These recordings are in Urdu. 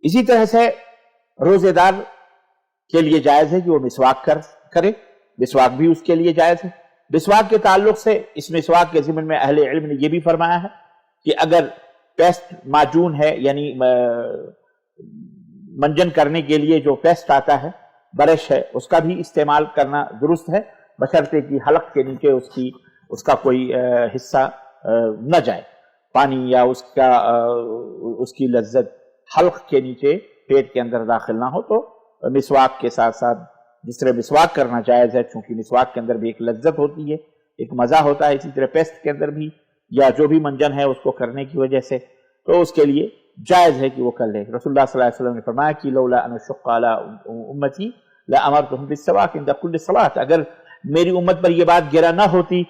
اسی طرح سے روزے دار کے لیے جائز ہے کہ وہ مسواک کرے، مسواک بھی اس کے لیے جائز ہے۔ مسواک کے تعلق سے اس مسواک کے ضمن میں اہل علم نے یہ بھی فرمایا ہے کہ اگر پیسٹ معجون ہے، یعنی منجن کرنے کے لیے جو پیسٹ آتا ہے، برش ہے، اس کا بھی استعمال کرنا درست ہے، بشرطے کہ حلق کے نیچے اس کا کوئی حصہ نہ جائے، پانی یا اس کی لذت حلق کے نیچے پیٹ کے اندر داخل نہ ہو۔ تو مسواک کے ساتھ ساتھ جس طرح مسواک کرنا جائز ہے، چونکہ مسواک کے اندر بھی ایک لذت ہوتی ہے، ایک مزہ ہوتا ہے، اسی طرح پیسٹ کے اندر بھی یا جو بھی منجن ہے اس کو کرنے کی وجہ سے تو اس کے لیے جائز ہے کہ وہ کر لے۔ رسول اللہ صلی اللہ علیہ وسلم نے فرمایا کہ لولا ان اشق علی امتی لامرتهم بالسواک عند كل صلاۃ، اگر میری امت پر یہ بات گرا نہ ہوتی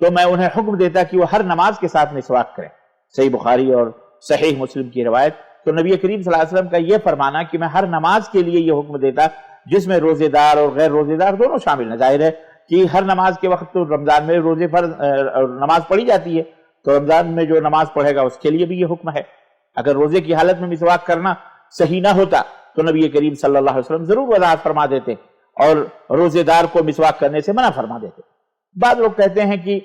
تو میں انہیں حکم دیتا کہ وہ ہر نماز کے ساتھ مسواک کریں۔ صحیح بخاری اور صحیح مسلم کی روایت۔ تو نبی کریم صلی اللہ علیہ وسلم کا یہ فرمانا کہ میں ہر نماز کے لیے یہ حکم دیتا جس میں روزے دار اور غیر روزے دار دونوں شامل ہیں۔ ظاہر ہے کہ ہر نماز کے وقت تو رمضان میں روزے پر نماز پڑھی جاتی ہے، تو رمضان میں جو نماز پڑھے گا اس کے لیے بھی یہ حکم ہے۔ اگر روزے کی حالت میں مسواک کرنا صحیح نہ ہوتا تو نبی کریم صلی اللہ علیہ وسلم ضرور وضاحت فرما دیتے اور روزے دار کو مسواک کرنے سے منع فرما دیتے۔ بعض لوگ کہتے ہیں کہ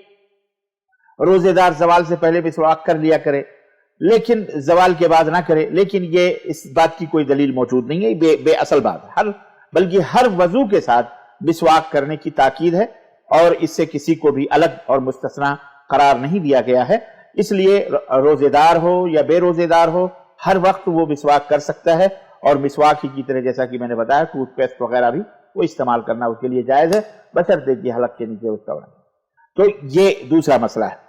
روزے دار زوال سے پہلے مسواک کر لیا کرے لیکن زوال کے بعد نہ کرے، لیکن یہ اس بات کی کوئی دلیل موجود نہیں ہے، بے اصل بات ہے۔ بلکہ ہر وضو کے ساتھ مسواک کرنے کی تاکید ہے اور اس سے کسی کو بھی الگ اور مستثنا قرار نہیں دیا گیا ہے، اس لیے روزے دار ہو یا بے روزے دار ہو ہر وقت وہ مسواک کر سکتا ہے، اور مسواک ہی کی طرح جیسا کہ میں نے بتایا ٹوتھ پیسٹ وغیرہ بھی وہ استعمال کرنا اس کے لیے جائز ہے، بشرطے کہ حلق کے نیچے اس کا ہونا۔ تو یہ دوسرا مسئلہ ہے۔